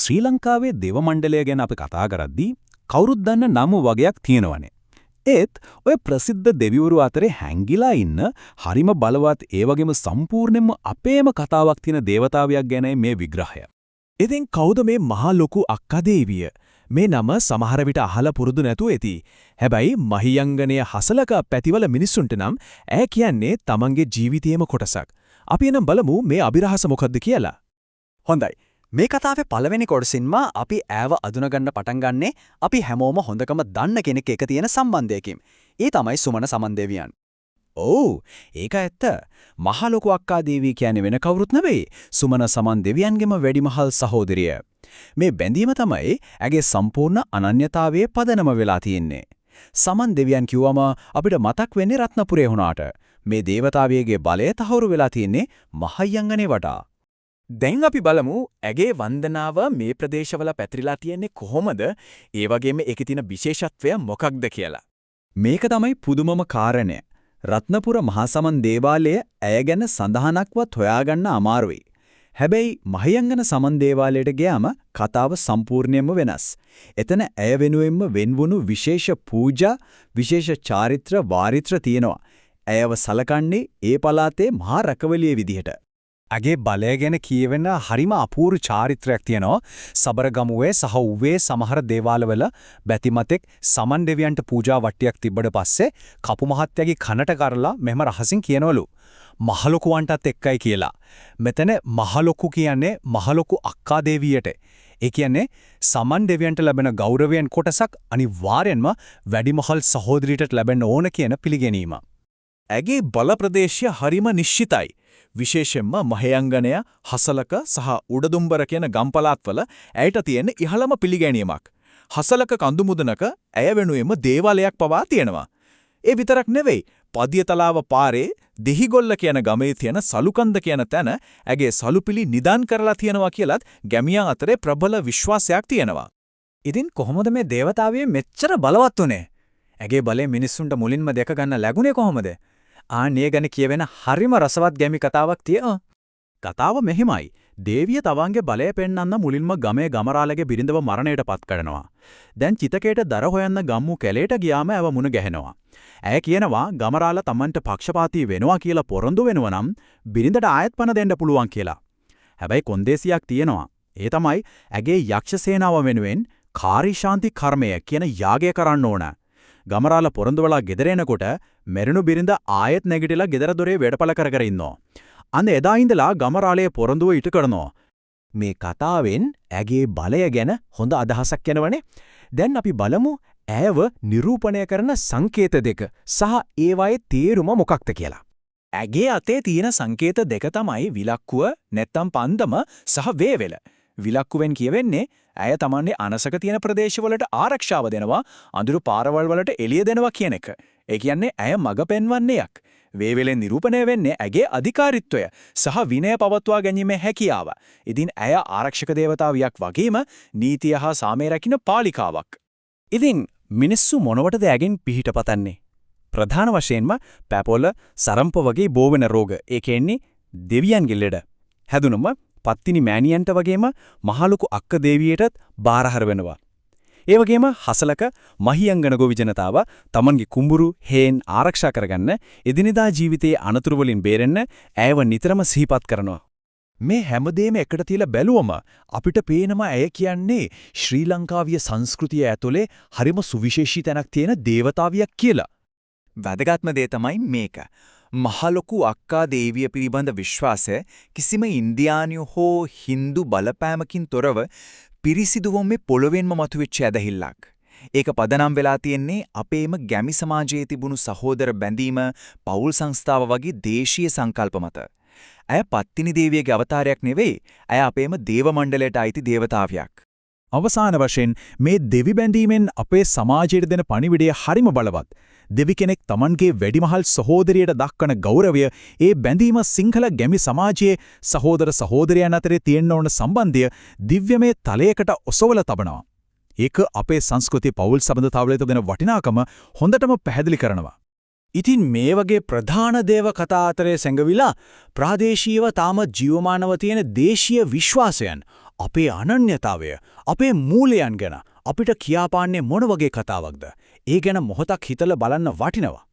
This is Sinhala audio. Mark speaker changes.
Speaker 1: ශ්‍රී ලංකාවේ දේව මණ්ඩලය ගැන අපි කතා කරද්දී කවුරුත් දන්න නම වගේක් තියෙනවනේ. ඒත් ඔය ප්‍රසිද්ධ දෙවිවරු අතරේ හැංගිලා ඉන්න හරිම බලවත් ඒ වගේම සම්පූර්ණයෙන්ම අපේම කතාවක් තියෙන දේවතාවියක් ගැනයි මේ විග්‍රහය.
Speaker 2: ඉතින් කවුද මේ මහා ලොකු අක්කා දේවිය? මේ නම සමහර විට අහලා පුරුදු නැතුව ඇති. හැබැයි මහියංගනය හසලක පැතිවල මිනිස්සුන්ට නම් ඈ කියන්නේ තමන්ගේ ජීවිතයේම කොටසක්. අපි එනම් බලමු මේ අභිරහස මොකද්ද කියලා.
Speaker 3: හොඳයි. මේ කතාවේ පළවෙනි කොටසින්ම අපි ඈව අඳුනගන්න පටන් ගන්නේ අපි හැමෝම හොඳකම දන්න කෙනෙක් එක තියෙන සම්බන්ධයකින්. ඒ තමයි සුමන සමන් දෙවියන්.
Speaker 2: ඔව් ඒක ඇත්ත. මහා ලොකු අක්කා දේවිය කියන්නේ වෙන කවුරුත් නෙවෙයි. සුමන සමන් දෙවියන්ගේම වැඩිමහල් සහෝදරිය. මේ බැඳීම තමයි ඇගේ සම්පූර්ණ අනන්‍යතාවයේ පදනම වෙලා තියෙන්නේ. සමන් දෙවියන් කිව්වම අපිට මතක් වෙන්නේ රත්නපුරේ වුණාට මේ දේවතාවියගේ බලය තහවුරු වෙලා තියෙන්නේ මහයංගනේ වටා.
Speaker 3: දැන් අපි බලමු ඇගේ වන්දනාව මේ ප්‍රදේශවල පැතිරිලා තියෙන්නේ කොහොමද? ඒ වගේම ඒකේ තියෙන විශේෂත්වය මොකක්ද කියලා.
Speaker 1: මේක තමයි පුදුමම කාරණය. රත්නපුර මහා සමන් දේවාලය ඇය ගැන සඳහනක්වත් හොයාගන්න අමාරුයි. හැබැයි මහයංගන සමන් දේවාලයට ගියාම කතාව සම්පූර්ණයෙන්ම වෙනස්. එතන ඇය වෙනුවෙන්ම වෙන්වුණු විශේෂ පූජා, විශේෂ චාරිත්‍ර වාරිත්‍ර තියෙනවා. ඇයව සලකන්නේ ඒ පළාතේ මහා රැකවලියේ විදිහට.
Speaker 2: ඇගේ බලය ගැන කියවෙන හරිම අපූර්ව චාරිත්‍රයක් තියෙනවා. සබරගමුවේ සහ උවේ සමහර දේවාලවල බැතිමතෙක් සමන් දෙවියන්ට පූජා වට්ටියක් තිබ්බට පස්සේ කපු මහත්තයාගේ කනට කරලා මෙහෙම රහසින් කියනවලු. මහලොකුවන්ටත් එක්කයි කියලා. මෙතන මහලොකු කියන්නේ මහලොකු අක්කා දේවියට. ඒ කියන්නේ සමන් දෙවියන්ට ලැබෙන ගෞරවයෙන් කොටසක් අනිවාර්යෙන්ම වැඩිමහල් සහෝදරියට ලැබෙන්න ඕන කියන පිළිගැනීම.
Speaker 3: ඇගේ බල ප්‍රදේශය හරිම නිශ්චිතයි. විශේෂයෙන්ම මහයංගනය, හසලක සහ උඩදුම්බර කියන ගම්පලාත්වල ඇයට තියෙන ඉහළම පිළිගැනීමක්. හසලක කඳුමුදනක ඇය වෙනුවෙන්ම දේවාලයක් පවා තියෙනවා. ඒ විතරක් නෙවෙයි, පදියතලාව පාරේ දෙහිගොල්ල කියන ගමේ තියෙන සලුකන්ද කියන තැන ඇගේ සලුපිලි නිදාන් කරලා තියෙනවා කියලත් ගැමියන් අතරේ ප්‍රබල විශ්වාසයක් තියෙනවා.
Speaker 2: ඉතින් කොහොමද මේ දේවතාවිය මෙච්චර බලවත් උනේ? ඇගේ බලය මිනිස්සුන්ට මුලින්ම දැක ගන්න ලැබුණේ කොහොමද? ආන්නේ ගැන කියවෙන හරිම රසවත් ගැමි කතාවක් තියෙනවා.
Speaker 1: කතාව මෙහිමයි. දේවිය තවන්ගේ බලය පෙන්වන්න මුලින්ම ගමේ ගමරාලගේ බිරිඳව මරණයට පත් කරනවා. දැන් චිතකයට දර හොයන්න ගම්මු කැලේට ගියාම ඇව මුණ ගැහෙනවා. ඇය කියනවා ගමරාල තමන්ට පක්ෂපාතී වෙනවා කියලා පොරොන්දු වෙනවා නම් බිරිඳට ආයත් පණ දෙන්න පුළුවන් කියලා. හැබැයි කොන්දේසියක් තියෙනවා. ඒ තමයි ඇගේ යක්ෂ සේනාව වෙනුවෙන් කාරීශාන්ති කර්මය කියන යාගය කරන්න ඕන. ගමරාල පොරොන්දුවලා ගෙදර එනකොට මෙරුණු බිරිඳ ආයෙත් නැගිටලා ගෙදර දොරේ වැඩපළ කර ඉන්නවා. අන්න එදා ඉඳලා ගමරාලයේ පොරොන්දුව ඉටු කරනවා.
Speaker 2: මේ කතාවෙන් ඇගේ බලය ගැන හොඳ අදහසක් එනවනේ. දැන් අපි බලමු ඇයව නිරූපණය කරන සංකේත දෙක සහ ඒවායේ තේරුම මොකක්ද කියලා.
Speaker 3: ඇගේ අතේ තියෙන සංකේත දෙක තමයි විලක්කුව නැත්තම් පන්දම සහ වේවෙල. විලක්කුවෙන් කියවෙන්නේ ඇය තමන්ගේ අනසක තියෙන ප්‍රදේශවලට ආරක්ෂාව දෙනවා, අඳුරු පාරවල් වලට එළිය දෙනවා කියන එක. ඒ කියන්නේ ඇය මඟ පෙන්වන්නේයක්. වේවෙලෙන් නිරූපණය වෙන්නේ ඇගේ අධිකාරීත්වය සහ විනය පවත්වා ගැනීමේ හැකියාව. ඉතින් ඇය ආරක්ෂක දේවතාවියක් වගේම නීතිය හා සාමය රකින්න පාලිකාවක්.
Speaker 2: ඉතින් මිනිස්සු මොනවටද ඇගෙන් පිහිට පතන්නේ? ප්‍රධාන වශයෙන්ම පැපොල, සරම්ප වගේ බෝවෙන රෝග. ඒ කියන්නේ දෙවියන්ගේ ලෙඩ. හැදුනම පත්තිනි මෑණියන්ට වගේම මහලොකු අක්ක දේවියටත් බාරහර වෙනවා. ඒ වගේම හසලක මහියංගන ගොවි ජනතාව තමන්ගේ කුඹුරු හේන් ආරක්ෂා කරගන්න එදිනෙදා ජීවිතයේ අනතුරු වලින් බේරෙන්න ඇයව නිතරම සිහිපත් කරනවා.
Speaker 3: මේ හැමදේම එකට තියලා බැලුවම අපිට පේනවා ඇය කියන්නේ ශ්‍රී ලංකාවේ සංස්කෘතිය ඇතුලේ හරිම සුවිශේෂී තැනක් තියෙන දේවතාවියක් කියලා. වැදගත්ම දේ තමයි මේක. මහලොකු අක්කා දේවිය පිළිබඳ විශ්වාසය කිසිම ඉන්දියානු හෝ හින්දු බලපෑමකින් තොරව පිරිසිදුවම මේ පොළොවෙන්ම මතුවෙච්ච ඇදහිල්ලක්. ඒක පදනම් වෙලා තියෙන්නේ අපේම ගැමි සමාජයේ තිබුණු සහෝදර බැඳීම, පෞල් සංස්ථාව වගේ දේශීය සංකල්ප මත. ඇය පත්තිනි දේවියගේ අවතාරයක් නෙවෙයි, ඇය අපේම දේව මණ්ඩලයට අයිති දේවතාවියක්.
Speaker 1: අවසාන වශයෙන් මේ දෙවි බැඳීමෙන් අපේ සමාජයට දෙන පණිවිඩය හරිම බලවත්. දෙවි කෙනෙක් Tamanගේ වැඩිමහල් සහෝදරියට දක්වන ගෞරවය, ඒ බැඳීම සිංහල ගැමි සමාජයේ සහෝදර සහෝදරයන් අතරේ තියෙන ඕන සම්බන්ධය දිව්‍යමය තලයකට ඔසවලා තබනවා. ඒක අපේ සංස්කෘතිය පෞල් සම්බන්ධතාවලට දෙන වටිනාකම හොඳටම පැහැදිලි කරනවා.
Speaker 2: ඉතින් මේ වගේ ප්‍රධාන දේව කතා අතරේ සැඟවිලා ප්‍රාදේශීයව තාම ජීවමානව තියෙන දේශීය විශ්වාසයන්, අපේ අනන්‍යතාවය, අපේ මූලයන් ගැන අපිට කියාපාන්නේ මොන වගේ කතාවක්ද? ඒ ගැන මොහොතක් හිතලා බලන්න වටිනවා.